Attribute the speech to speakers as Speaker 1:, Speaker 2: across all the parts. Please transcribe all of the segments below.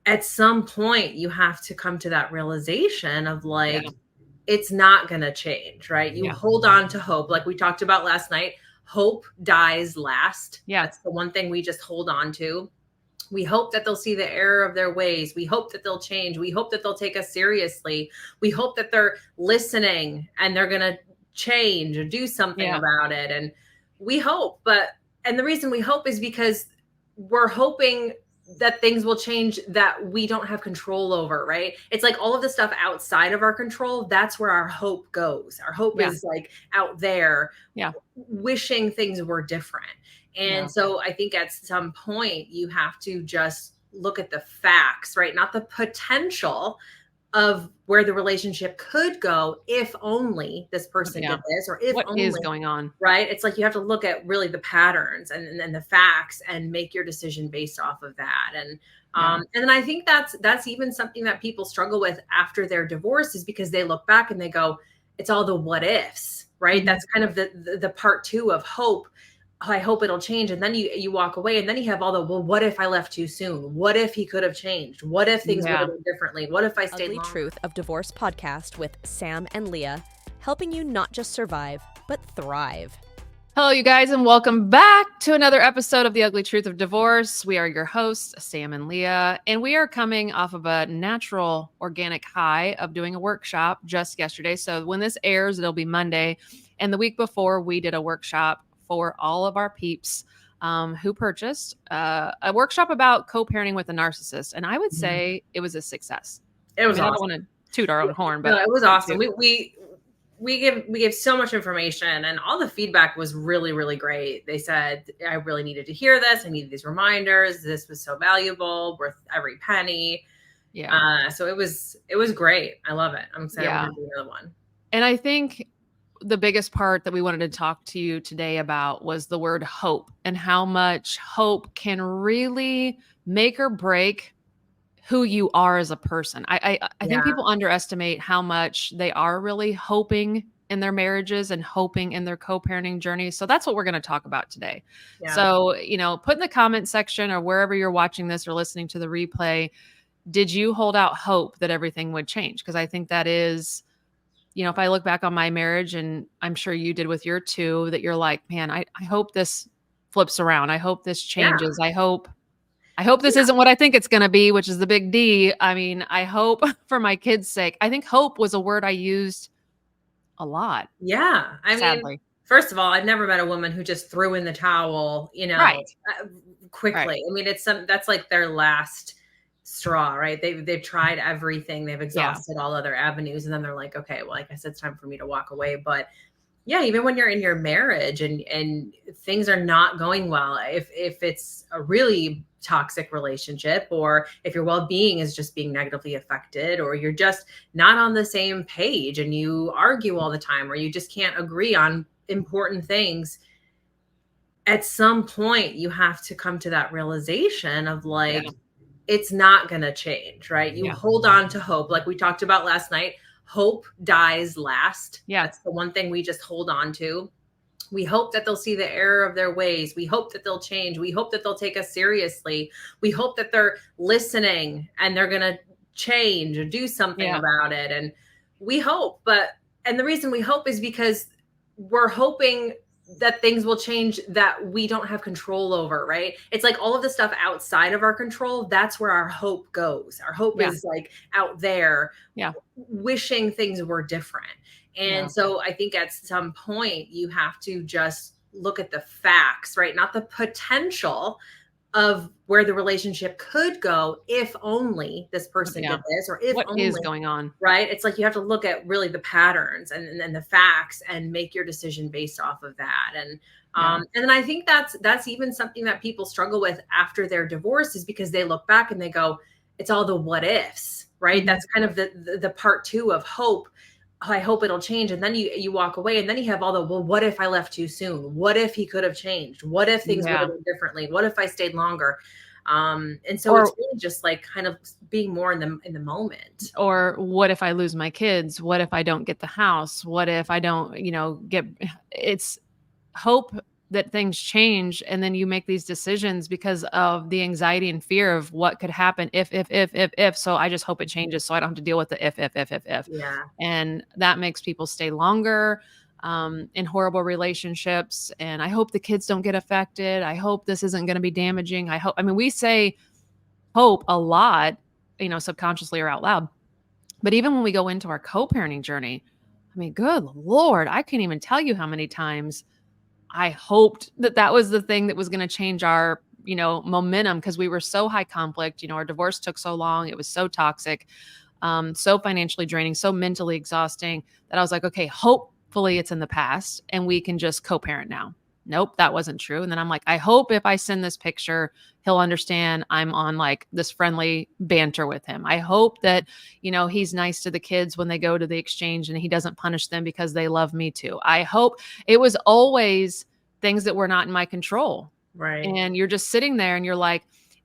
Speaker 1: at some point you have to come to that realization of like,
Speaker 2: Yeah.
Speaker 1: it's not going to change, right? You
Speaker 2: Yeah.
Speaker 1: hold on to hope. Like we talked about last night, hope dies last.
Speaker 2: Yeah.
Speaker 1: That's the one thing we just hold on to. We hope that they'll see the error of their ways. We hope that they'll change. We hope that they'll take us seriously. We hope that they're listening and they're going to change or do something
Speaker 2: Yeah.
Speaker 1: about it. And we hope, and the reason we hope is because we're hoping that things will change that we don't have control over, right? It's like all of the stuff outside of our control, that's where our hope goes. Our hope
Speaker 2: Yeah.
Speaker 1: is like out there,
Speaker 2: Yeah.
Speaker 1: wishing things were different.
Speaker 2: Yeah.
Speaker 1: And so I think at some point you have to just look at the facts, right? Not the potential of where the relationship could go if only this person
Speaker 2: Yeah.
Speaker 1: did this, or if
Speaker 2: What
Speaker 1: only,
Speaker 2: is going on?
Speaker 1: right? It's like you have to look at really the patterns and the facts and make your decision based off of that. And then I think that's even something that people struggle with after their divorce, is because they look back and they go, it's all the what ifs, right?
Speaker 2: Mhm.
Speaker 1: That's kind of the part two of hope. I hope it'll change. And then you walk away and then you have all the, well, what if I left too soon? What if he could have changed? What if things would have been differently? What if I stayed
Speaker 3: Ugly
Speaker 1: longer?
Speaker 3: Truth of Divorce podcast with Sam and Leah, helping you not just survive, but thrive.
Speaker 2: Hello, you guys, and welcome back to another episode of The Ugly Truth of Divorce. We are your hosts, Sam and Leah, and we are coming off of a natural, organic high of doing a workshop just yesterday. So when this airs, it'll be Monday. And the week before, we did a workshop for all of our peeps who purchased a workshop about co-parenting with a narcissist. And I would say it was a success.
Speaker 1: It was
Speaker 2: I
Speaker 1: awesome.
Speaker 2: don't want to toot our own horn, but
Speaker 1: no, it was awesome. We gave so much information, and all the feedback was really, really great. They said, I really needed to hear this. I needed these reminders. This was so valuable, worth every penny.
Speaker 2: yeah.
Speaker 1: So it was great. I love it. I'm excited
Speaker 2: Yeah.
Speaker 1: to do another one.
Speaker 2: And I think the biggest part that we wanted to talk to you today about was the word hope, and how much hope can really make or break who you are as a person. I think people underestimate how much they are really hoping in their marriages and hoping in their co-parenting journey. So that's what we're going to talk about today.
Speaker 1: Yeah.
Speaker 2: So, put in the comment section or wherever you're watching this or listening to the replay, did you hold out hope that everything would change? Because I think that is, if I look back on my marriage, and I'm sure you did with your two, that you're like, man, I hope this flips around. I hope this changes. I hope this isn't what I think it's going to be, which is the big D. I mean, I hope for my kids' sake. I think hope was a word I used a lot.
Speaker 1: Yeah. I
Speaker 2: sadly.
Speaker 1: mean, first of all, I've never met a woman who just threw in the towel, quickly.
Speaker 2: Right.
Speaker 1: I mean, that's like their last straw, right? They've tried everything. They've exhausted all other avenues. And then they're like, okay, well, I guess it's time for me to walk away. But yeah, even when you're in your marriage and things are not going well, if it's a really toxic relationship, or if your well-being is just being negatively affected, or you're just not on the same page and you argue all the time, or you just can't agree on important things, at some point you have to come to that realization of like, it's not going to change, right? You hold on to hope. Like we talked about last night, hope dies last. That's the one thing we just hold on to. We hope that they'll see the error of their ways. We hope that they'll change. We hope that they'll take us seriously. We hope that they're listening and they're going to change or do something about it. And we hope, and the reason we hope is because we're hoping that things will change that we don't have control over, right? It's like all of the stuff outside of our control, that's where our hope goes. Our hope is like out there, wishing things were different. And so I think at some point you have to just look at the facts, right? Not the potential of where the relationship could go if only this person did this, or if
Speaker 2: what
Speaker 1: only
Speaker 2: is going on,
Speaker 1: right? It's like you have to look at really the patterns and the facts and make your decision based off of that. And then I think that's even something that people struggle with after their divorce, is because they look back and they go, it's all the what ifs, right? Mm-hmm. That's kind of the part two of hope. I hope it'll change. And then you walk away and then you have all the, well, what if I left too soon? What if he could have changed? What if things would have been differently? What if I stayed longer? And so it's really just like kind of being more in the moment.
Speaker 2: Or what if I lose my kids? What if I don't get the house? What if I don't, it's hope that things change, and then you make these decisions because of the anxiety and fear of what could happen if. So I just hope it changes so I don't have to deal with the if.
Speaker 1: Yeah.
Speaker 2: And that makes people stay longer in horrible relationships. And I hope the kids don't get affected. I hope this isn't going to be damaging. I mean, we say hope a lot, subconsciously or out loud. But even when we go into our co-parenting journey, I mean, good Lord, I can't even tell you how many times I hoped that that was the thing that was going to change our, momentum, because we were so high conflict. Our divorce took so long. It was so toxic, so financially draining, so mentally exhausting that I was like, okay, hopefully it's in the past and we can just co-parent now. Nope, that wasn't true. And then I'm like, I hope if I send this picture, he'll understand I'm on like this friendly banter with him. I hope that, he's nice to the kids when they go to the exchange and he doesn't punish them because they love me too. I hope. It was always things that were not in my control.
Speaker 1: Right.
Speaker 2: And you're just sitting there and you're like,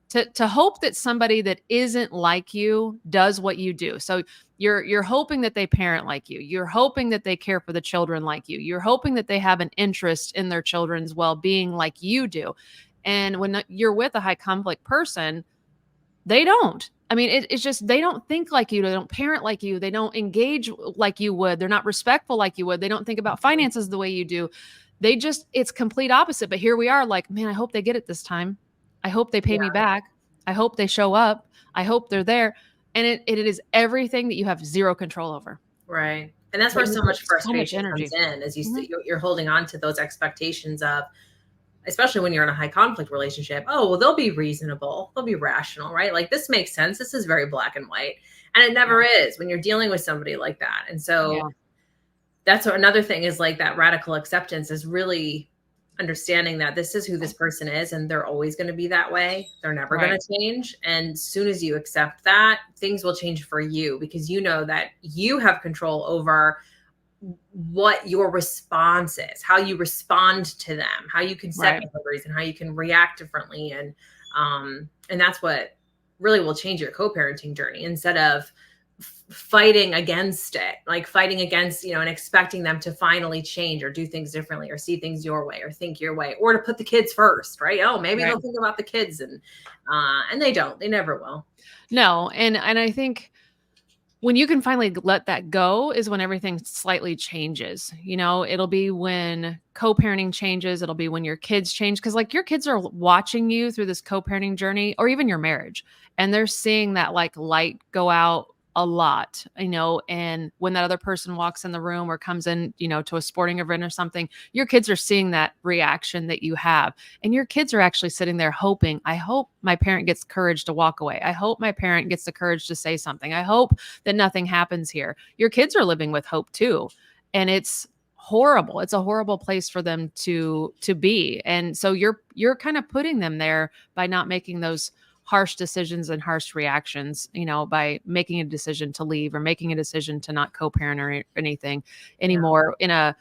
Speaker 2: to hope that somebody that isn't like you does what you do. So you're hoping that they parent like you. You're hoping that they care for the children like you. You're hoping that they have an interest in their children's well-being like you do. And when you're with a high conflict person, they don't. I mean, it's just, they don't think like you. They don't parent like you. They don't engage like you would. They're not respectful like you would. They don't think about finances the way you do. It's complete opposite. But here we are like, man, I hope they get it this time. I hope they pay me back. I hope they show up. I hope they're there. And it is everything that you have zero control over.
Speaker 1: Right. And that's where so much frustration
Speaker 2: energy
Speaker 1: comes in, as you're holding on to those expectations of, especially when you're in a high conflict relationship. Oh, well, they'll be reasonable. They'll be rational, right? Like, this makes sense. This is very black and white. And it never is when you're dealing with somebody like that. And so that's another thing, is like that radical acceptance is really understanding that this is who this person is and they're always going to be that way. They're never going to change. And as soon as you accept that, things will change for you, because you know that you have control over what your response is, how you respond to them, how you can set boundaries and how you can react differently. And that's what really will change your co-parenting journey, instead of fighting against it, like fighting against, and expecting them to finally change or do things differently or see things your way or think your way, or to put the kids first, right? Oh, maybe they'll think about the kids, and they don't, they never will.
Speaker 2: No. And I think when you can finally let that go is when everything slightly changes. It'll be when co-parenting changes. It'll be when your kids change. Because like, your kids are watching you through this co-parenting journey, or even your marriage, and they're seeing that like light go out a lot, and when that other person walks in the room or comes in, to a sporting event or something, your kids are seeing that reaction that you have. And your kids are actually sitting there hoping, I hope my parent gets courage to walk away. I hope my parent gets the courage to say something. I hope that nothing happens here. Your kids are living with hope too. And it's horrible. It's a horrible place for them to be. And so you're kind of putting them there by not making those harsh decisions and harsh reactions, by making a decision to leave or making a decision to not co-parent or anything anymore. In a,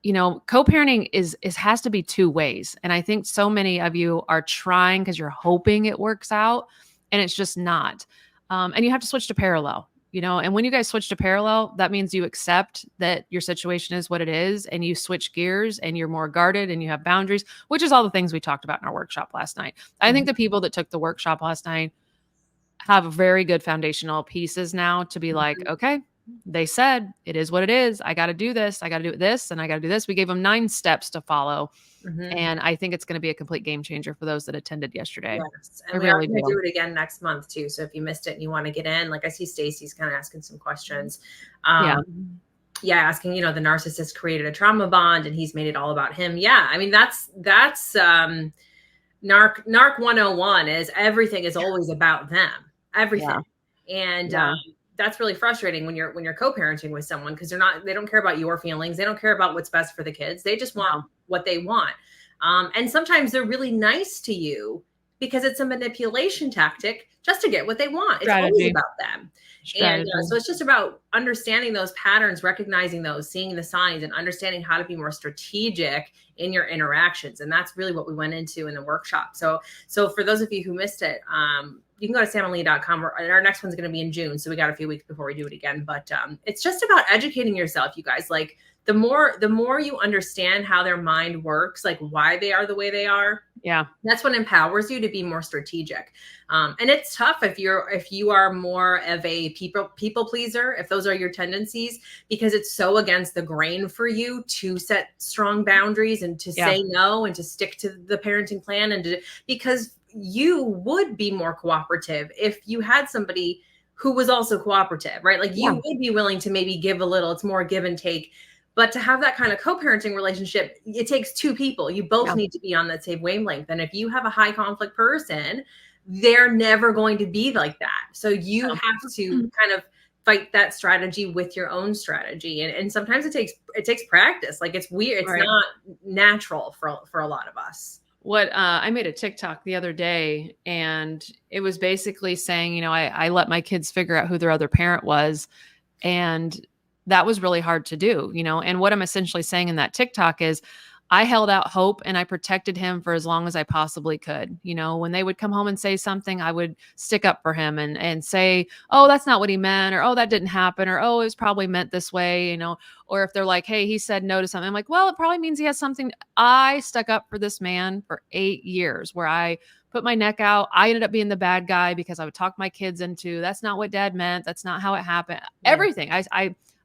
Speaker 2: co-parenting has to be two ways. And I think so many of you are trying because you're hoping it works out, and it's just not. And you have to switch to parallel, and when you guys switch to parallel, that means you accept that your situation is what it is, and you switch gears and you're more guarded and you have boundaries, which is all the things we talked about in our workshop last night. I think the people that took the workshop last night have very good foundational pieces now to be like, okay, they said it is what it is. I got to do this. I got to do this, and I got to do this. We gave them 9 steps to follow. And I think it's going to be a complete game changer for those that attended yesterday.
Speaker 1: Yes. And we are going to do it again next month too. So if you missed it and you want to get in, like I see Stacy's kind of asking some questions. Asking, the narcissist created a trauma bond and he's made it all about him. Yeah. I mean, that's narc 101 is everything is always about them, everything. And, that's really frustrating when you're co-parenting with someone, because they don't care about your feelings. They don't care about what's best for the kids. They just want what they want. And sometimes they're really nice to you because it's a manipulation tactic just to get what they want. It's always about them. And so it's just about understanding those patterns, recognizing those, seeing the signs, and understanding how to be more strategic in your interactions. And that's really what we went into in the workshop. So for those of you who missed it, you can go to samandleah.com. Our next one's going to be in June. So we got a few weeks before we do it again. But it's just about educating yourself, you guys. Like, the more you understand how their mind works, like why they are the way they are,
Speaker 2: Yeah.
Speaker 1: that's what empowers you to be more strategic. And it's tough if you are more of a people pleaser, if those are your tendencies, because it's so against the grain for you to set strong boundaries and to say no and to stick to the parenting plan, because you would be more cooperative if you had somebody who was also cooperative, right? Like you would be willing to maybe give a little. It's more give and take. But to have that kind of co-parenting relationship, it takes two people. You both need to be on that same wavelength. And if you have a high conflict person, they're never going to be like that. So you have to kind of fight that strategy with your own strategy. And sometimes it takes practice. Like it's weird. It's not natural for a lot of us.
Speaker 2: I made a TikTok the other day, and it was basically saying, I let my kids figure out who their other parent was. And that was really hard to do, and what I'm essentially saying in that TikTok is I held out hope and I protected him for as long as I possibly could. When they would come home and say something, I would stick up for him and say, oh, that's not what he meant, or, oh, that didn't happen, or, oh, it was probably meant this way, or if they're like, hey, he said no to something, I'm like, well, it probably means he has something. I stuck up for this man for 8 years where I put my neck out. I ended up being the bad guy because I would talk my kids into, that's not what dad meant. That's not how it happened. Everything.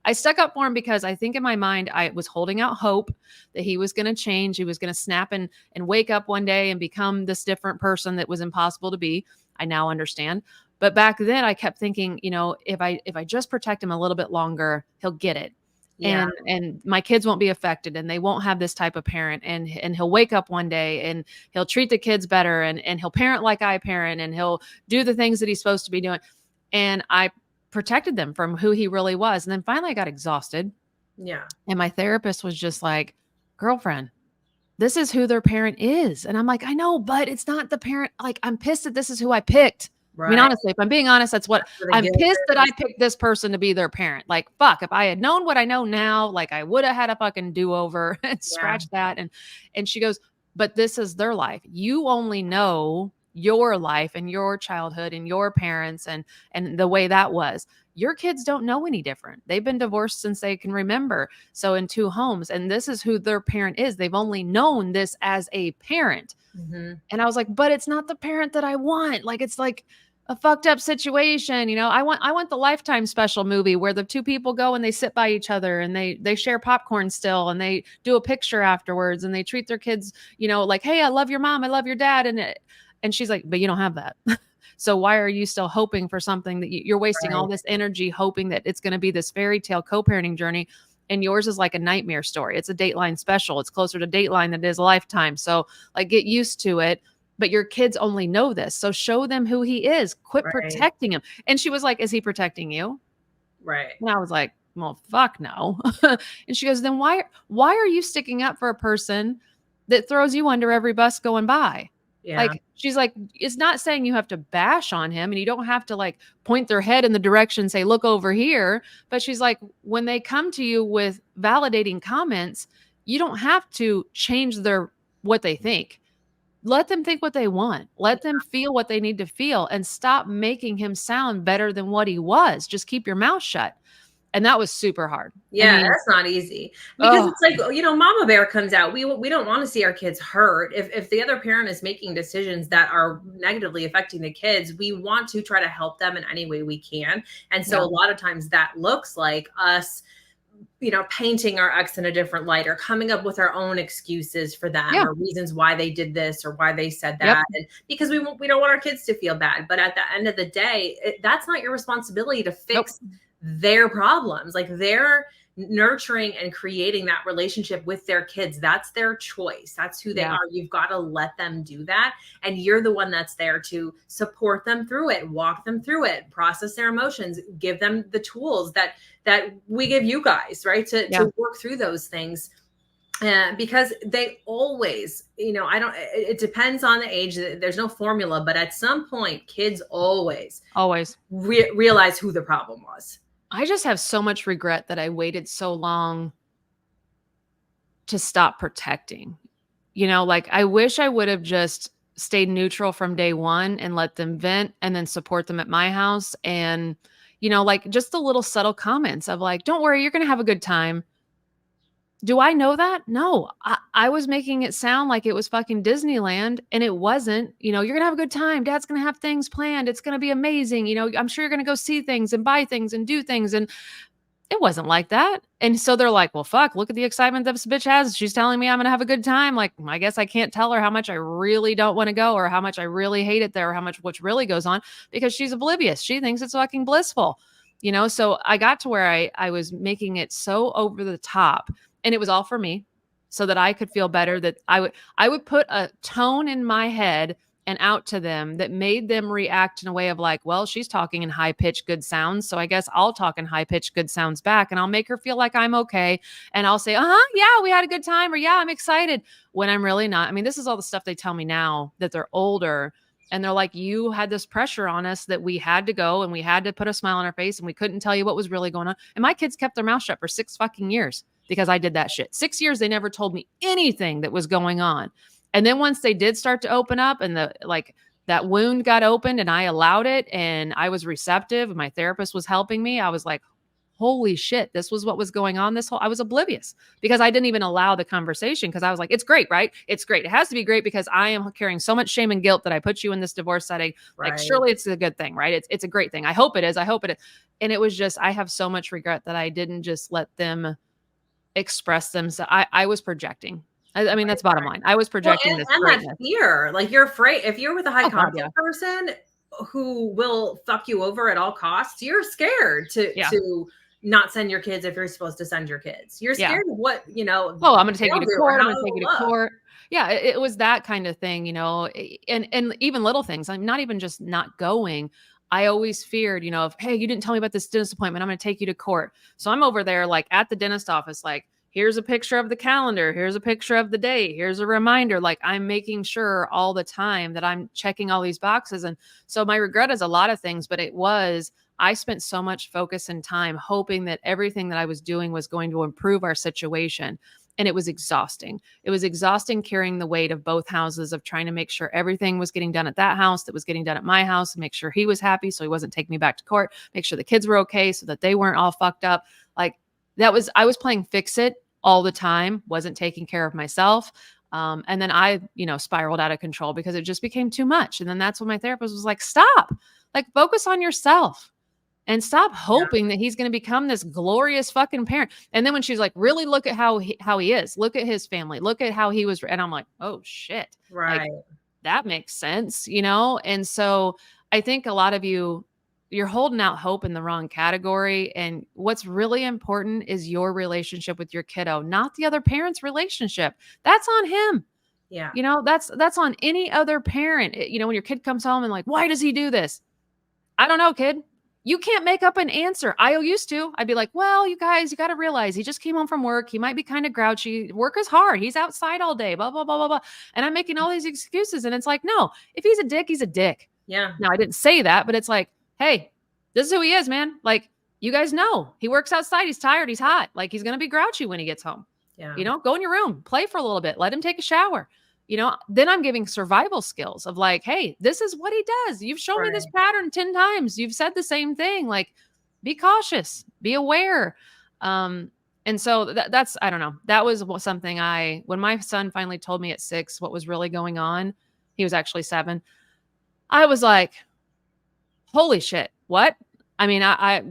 Speaker 2: I stuck up for him because I think in my mind, I was holding out hope that he was going to change. He was going to snap and wake up one day and become this different person that was impossible to be. I now understand. But back then I kept thinking, if I just protect him a little bit longer, he'll get it. Yeah. And my kids won't be affected and they won't have this type of parent, and he'll wake up one day and he'll treat the kids better and he'll parent like I parent and he'll do the things that he's supposed to be doing. And I protected them from who he really was. And then finally I got exhausted.
Speaker 1: Yeah. And
Speaker 2: my therapist was just like, girlfriend, this is who their parent is. And I'm like, I know, but it's not the parent. Like, I'm pissed that this is who I picked. Right. I mean, honestly, if I'm being honest, that's what I'm pissed that I picked this person to be their parent. Like, fuck, if I had known what I know now, like I would have had a fucking do-over and scratch that. And she goes, but this is their life. You only know your life and your childhood and your parents and the way that was. Your kids don't know any different. They've been divorced since they can remember. So in 2 homes, and this is who their parent is. They've only known this as a parent. Mm-hmm. And I was like, but it's not the parent that I want. Like, it's like a fucked up situation. I want the Lifetime special movie where the 2 people go and they sit by each other and they share popcorn still and they do a picture afterwards and they treat their kids, like, hey, I love your mom. I love your dad. And she's like, but you don't have that. So why are you still hoping for something that you're wasting all this energy hoping that it's going to be this fairy tale co-parenting journey? And yours is like a nightmare story. It's a Dateline special. It's closer to Dateline than it is Lifetime. So like, get used to it. But your kids only know this. So show them who he is. Quit protecting him. And she was like, is he protecting you?
Speaker 1: Right.
Speaker 2: And I was like, well, fuck no. And she goes, then why are you sticking up for a person that throws you under every bus going by? Yeah. Like, she's like, it's not saying you have to bash on him and you don't have to like point their head in the direction, say, look over here. But she's like, when they come to you with validating comments, you don't have to change what they think. Let them think what they want. Let them feel what they need to feel and stop making him sound better than what he was. Just keep your mouth shut. And that was super hard.
Speaker 1: Yeah, that's not easy because it's like, mama bear comes out. We don't want to see our kids hurt. If the other parent is making decisions that are negatively affecting the kids, we want to try to help them in any way we can. And so a lot of times that looks like us, painting our ex in a different light or coming up with our own excuses for them or reasons why they did this or why they said that. And because we don't want our kids to feel bad. But at the end of the day, that's not your responsibility to fix their problems. Like, they're nurturing and creating that relationship with their kids. That's their choice. That's who they are. You've got to let them do that. And you're the one that's there to support them through it, walk them through it, process their emotions, give them the tools that we give you guys, right? To work through those things. Because they always, it depends on the age. There's no formula, but at some point, kids always realize who the problem was.
Speaker 2: I just have so much regret that I waited so long to stop protecting. Like, I wish I would have just stayed neutral from day one and let them vent and then support them at my house. And, like, just the little subtle comments of like, don't worry, you're going to have a good time. Do I know that? No, I was making it sound like it was fucking Disneyland, and it wasn't. You're going to have a good time. Dad's going to have things planned. It's going to be amazing. I'm sure you're going to go see things and buy things and do things. And it wasn't like that. And so they're like, well, fuck, look at the excitement this bitch has. She's telling me I'm going to have a good time. Like, I guess I can't tell her how much I really don't want to go or how much I really hate it there or how much what's really goes on because she's oblivious. She thinks it's fucking blissful. So I got to where I was making it so over the top, and it was all for me so that I could feel better, that I would put a tone in my head and out to them that made them react in a way of like, well, she's talking in high pitched good sounds. So I guess I'll talk in high pitched good sounds back, and I'll make her feel like I'm okay. And I'll say, yeah, we had a good time, or yeah, I'm excited, when I'm really not. I mean, this is all the stuff they tell me now that they're older. And they're like, you had this pressure on us that we had to go and we had to put a smile on our face and we couldn't tell you what was really going on. And my kids kept their mouth shut for 6 fucking years because I did that shit. 6 years, they never told me anything that was going on. And then once they did start to open up and that wound got opened and I allowed it and I was receptive and my therapist was helping me, I was like, holy shit, this was what was going on I was oblivious because I didn't even allow the conversation because I was like, it's great, right? It's great. It has to be great because I am carrying so much shame and guilt that I put you in this divorce setting.
Speaker 1: Right.
Speaker 2: Like, surely it's a good thing, right? It's a great thing. I hope it is. I hope it is. And it was just, I have so much regret that I didn't just let them express themselves. I was projecting. I mean, that's bottom line. I was projecting this
Speaker 1: and that fear. Like, you're afraid if you're with a high conflict person who will fuck you over at all costs, you're scared to not send your kids if you're supposed to send your kids. You're scared of what,
Speaker 2: oh, I'm going to take you to court. I'm going to take you to court. Yeah, it was that kind of thing, and even little things. I'm not even just not going. I always feared, if, hey, you didn't tell me about this dentist appointment, I'm going to take you to court. So I'm over there like at the dentist office, like, here's a picture of the calendar. Here's a picture of the date. Here's a reminder. Like, I'm making sure all the time that I'm checking all these boxes. And so my regret is a lot of things, but I spent so much focus and time hoping that everything that I was doing was going to improve our situation. And it was exhausting. It was exhausting carrying the weight of both houses, of trying to make sure everything was getting done at that house that was getting done at my house, and make sure he was happy so he wasn't taking me back to court, make sure the kids were okay so that they weren't all fucked up. Like, I was playing fix it all the time, wasn't taking care of myself. And then I, spiraled out of control because it just became too much. And then that's when my therapist was like, stop, like, focus on yourself and stop hoping that he's going to become this glorious fucking parent. And then when she's like, really look at how he is, look at his family, look at how he was. And I'm like, oh shit.
Speaker 1: Right.
Speaker 2: Like, that makes sense, And so I think a lot of you're holding out hope in the wrong category. And what's really important is your relationship with your kiddo, not the other parent's relationship. That's on him.
Speaker 1: Yeah.
Speaker 2: That's on any other parent. When your kid comes home and like, why does he do this? I don't know, kid. You can't make up an answer. I used to. I'd be like, well, you guys, you got to realize he just came home from work. He might be kind of grouchy. Work is hard. He's outside all day, blah, blah, blah, blah, blah. And I'm making all these excuses. And it's like, no, if he's a dick, he's a dick.
Speaker 1: Yeah.
Speaker 2: Now, I didn't say that, but it's like, hey, this is who he is, man. Like, you guys know he works outside. He's tired. He's hot. Like, he's going to be grouchy when he gets home.
Speaker 1: Yeah.
Speaker 2: Go in your room, play for a little bit, let him take a shower. Then I'm giving survival skills of like, hey, this is what he does. You've shown me this pattern 10 times. You've said the same thing. Like, be cautious, be aware. And so that's, I don't know. That was something when my son finally told me at 6 what was really going on, he was actually 7. I was like, holy shit, what? I mean,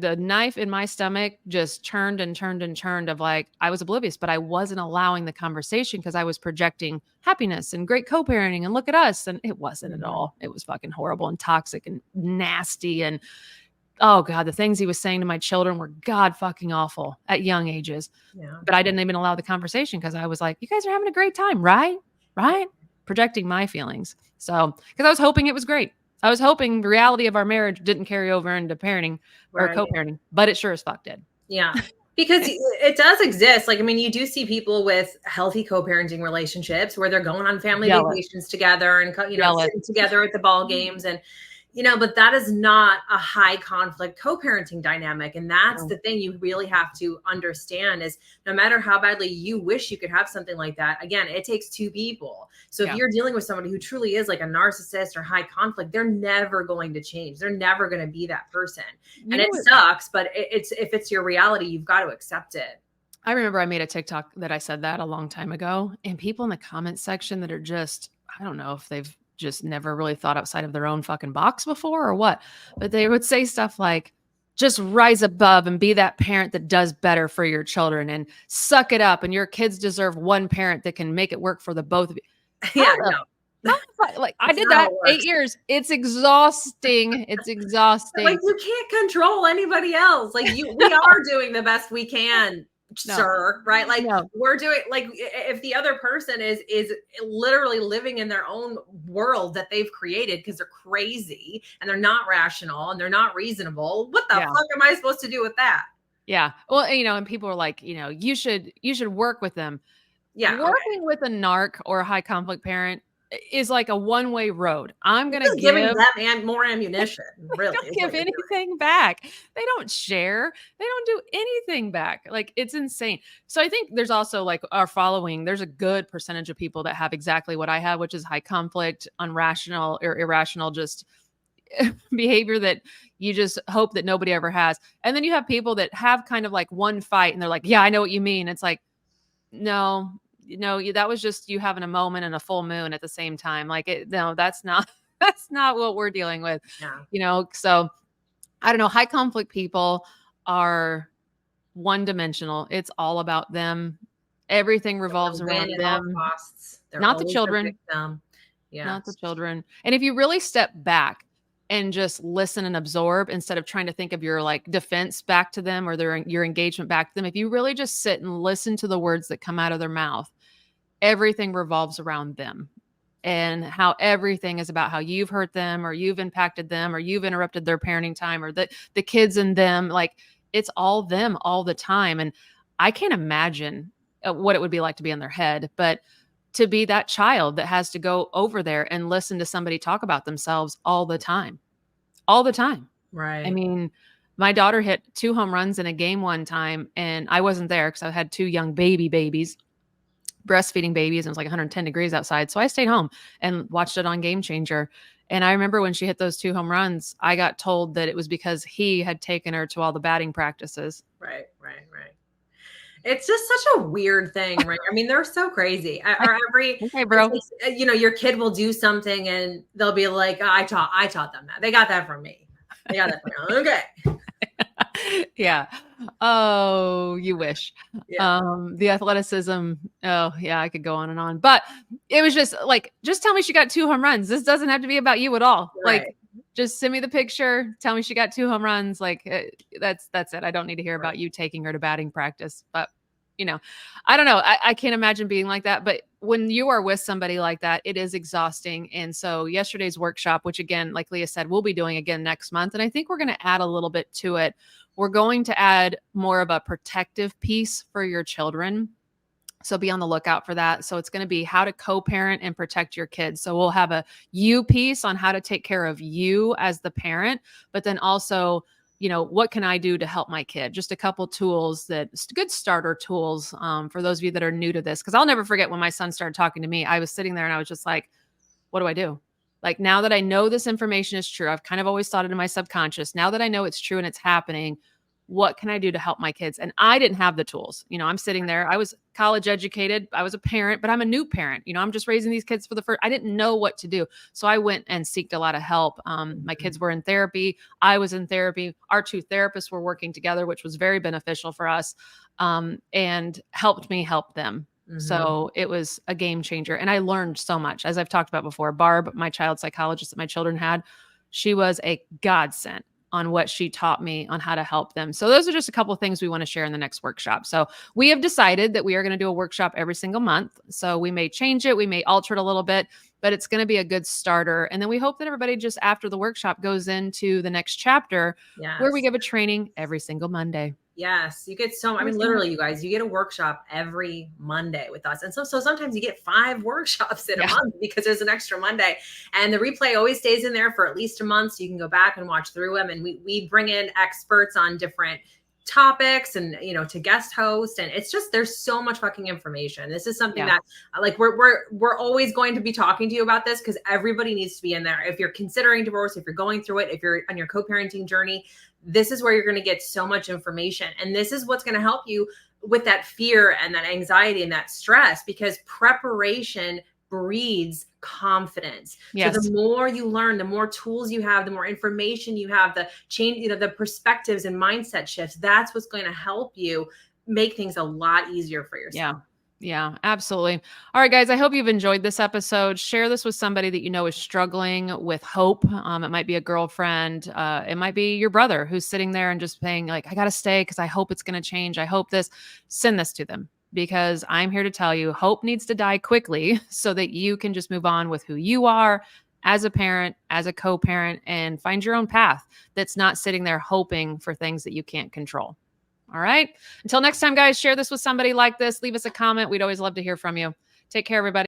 Speaker 2: the knife in my stomach just turned and turned and turned of like, I was oblivious, but I wasn't allowing the conversation because I was projecting happiness and great co-parenting and look at us. And it wasn't at all. It was fucking horrible and toxic and nasty. And oh God, the things he was saying to my children were God fucking awful at young ages. Yeah. But I didn't even allow the conversation because I was like, you guys are having a great time, right? Right? Projecting my feelings. So, because I was hoping it was great. I was hoping the reality of our marriage didn't carry over into parenting or co-parenting, but it sure as fuck did.
Speaker 1: Yeah. Because it does exist. Like, I mean, you do see people with healthy co-parenting relationships where they're going on family vacations together and, sitting together at the ball games and, but that is not a high conflict co-parenting dynamic. And that's the thing you really have to understand is no matter how badly you wish you could have something like that, again, it takes 2 people. So if you're dealing with somebody who truly is like a narcissist or high conflict, they're never going to change. They're never going to be that person. And it sucks, but if it's your reality, you've got to accept it.
Speaker 2: I remember I made a TikTok that I said that a long time ago, and people in the comment section that are just, I don't know if they've just never really thought outside of their own fucking box before or what, but they would say stuff like, just rise above and be that parent that does better for your children and suck it up. And your kids deserve one parent that can make it work for the both of you.
Speaker 1: Yeah,
Speaker 2: How
Speaker 1: no.
Speaker 2: like I
Speaker 1: That's
Speaker 2: did
Speaker 1: not how
Speaker 2: that
Speaker 1: it
Speaker 2: 8
Speaker 1: works.
Speaker 2: years. It's exhausting. It's
Speaker 1: But, like,
Speaker 2: exhausting.
Speaker 1: you can't control anybody else. Like, we are doing the best we can,
Speaker 2: No,
Speaker 1: sir, right? Like,
Speaker 2: no.
Speaker 1: we're doing, like, if the other person is literally living in their own world that they've created because they're crazy and they're not rational and they're not reasonable, what the
Speaker 2: Yeah.
Speaker 1: fuck am I supposed to do with that?
Speaker 2: Yeah. Well, and people are like, you should work with them.
Speaker 1: Yeah, okay.
Speaker 2: Working with a narc or a high conflict parent is like a one-way road. I'm
Speaker 1: You're
Speaker 2: going to
Speaker 1: just giving
Speaker 2: give
Speaker 1: them and more ammunition, really,
Speaker 2: don't
Speaker 1: is
Speaker 2: give
Speaker 1: what you're doing.
Speaker 2: anything back. They don't share. They don't do anything back. Like it's insane. So I think there's also like our following, there's a good percentage of people that have exactly what I have, which is high conflict, unrational or irrational, just behavior that you just hope that nobody ever has. And then you have people that have kind of like one fight and they're like, yeah, I know what you mean. It's like, no, that was just you having a moment and a full moon at the same time. Like no, that's not, that's not what we're dealing with,
Speaker 1: Yeah.
Speaker 2: So I don't know. High conflict people are one dimensional. It's all about them. Everything
Speaker 1: They wanna
Speaker 2: revolves
Speaker 1: win
Speaker 2: around
Speaker 1: at all
Speaker 2: them,
Speaker 1: costs. They're
Speaker 2: not the
Speaker 1: always the
Speaker 2: children,
Speaker 1: victim.
Speaker 2: not the
Speaker 1: Yes.
Speaker 2: children. And if you really step back and just listen and absorb instead of trying to think of your like defense back to them or your engagement back to them, if you really just sit and listen to the words that come out of their mouth, everything revolves around them and how everything is about how you've hurt them or you've impacted them or you've interrupted their parenting time or the kids and them. Like it's all them all the time. And I can't imagine what it would be like to be in their head, but to be that child that has to go over there and listen to somebody talk about themselves all the time, all the time. I
Speaker 1: Right.
Speaker 2: mean, my daughter hit 2 home runs in a game one time and I wasn't there because I had 2 young babies, breastfeeding babies, and it was like 110 degrees outside. So I stayed home and watched it on Game Changer. And I remember when she hit those 2 home runs, I got told that it was because he had taken her to all the batting practices.
Speaker 1: Right. It's just such a weird thing, right? I mean, they're so crazy. Or
Speaker 2: Okay, bro.
Speaker 1: it's like, your kid will do something and they'll be like, oh, I taught them that. They got that from me. They got that from me. Okay.
Speaker 2: Yeah. Oh, you wish.
Speaker 1: Yeah.
Speaker 2: The athleticism. Oh, yeah, I could go on and on. But it was just like, just tell me she got 2 home runs. This doesn't have to be about you at all.
Speaker 1: Right.
Speaker 2: Like, just send me the picture. Tell me she got 2 home runs. Like, that's it. I don't need to hear about you taking her to batting practice. But I don't know. I can't imagine being like that. But when you are with somebody like that, it is exhausting. And so yesterday's workshop, which again, like Leah said, we'll be doing again next month. And I think we're going to add a little bit to it. We're going to add more of a protective piece for your children. So be on the lookout for that. So it's going to be how to co-parent and protect your kids. So we'll have a you piece on how to take care of you as the parent, but then also, what can I do to help my kid? Just a couple tools good starter tools for those of you that are new to this. Cause I'll never forget when my son started talking to me, I was sitting there and I was just like, what do I do? Like now that I know this information is true, I've kind of always thought it in my subconscious. Now that I know it's true and it's happening, what can I do to help my kids? And I didn't have the tools. I'm sitting there. I was college educated. I was a parent, but I'm a new parent. I'm just raising these kids for the first. I didn't know what to do. So I went and sought a lot of help. My kids were in therapy. I was in therapy. Our 2 therapists were working together, which was very beneficial for us and helped me help them.
Speaker 1: Mm-hmm.
Speaker 2: So it was a game changer. And I learned so much. As I've talked about before, Barb, my child psychologist that my children had, she was a godsend on what she taught me on how to help them. So those are just a couple of things we want to share in the next workshop. So we have decided that we are going to do a workshop every single month. So we may change it, we may alter it a little bit, but it's going to be a good starter. And then we hope that everybody just after the workshop goes into the next chapter where we give a training every single Monday.
Speaker 1: Yes, you get literally, you guys, you get a workshop every Monday with us. And so sometimes you get 5 workshops in a month because there's an extra Monday. And the replay always stays in there for at least a month. So you can go back and watch through them. And we bring in experts on different topics and, to guest host. And it's just, there's so much fucking information. This is something that like, we're always going to be talking to you about this because everybody needs to be in there. If you're considering divorce, if you're going through it, if you're on your co-parenting journey, this is where you're going to get so much information. And this is what's going to help you with that fear and that anxiety and that stress, because preparation breeds confidence.
Speaker 2: Yes.
Speaker 1: So the more you learn, the more tools you have, the more information you have, the change, the perspectives and mindset shifts, that's what's going to help you make things a lot easier for yourself.
Speaker 2: Yeah. Yeah, absolutely. All right, guys, I hope you've enjoyed this episode. Share this with somebody that you know is struggling with hope. It might be a girlfriend. It might be your brother who's sitting there and just saying, like, I got to stay because I hope it's going to change. I hope this. Send this to them, because I'm here to tell you hope needs to die quickly so that you can just move on with who you are as a parent, as a co-parent, and find your own path that's not sitting there hoping for things that you can't control. All right. Until next time, guys, share this with somebody like this. Leave us a comment. We'd always love to hear from you. Take care, everybody.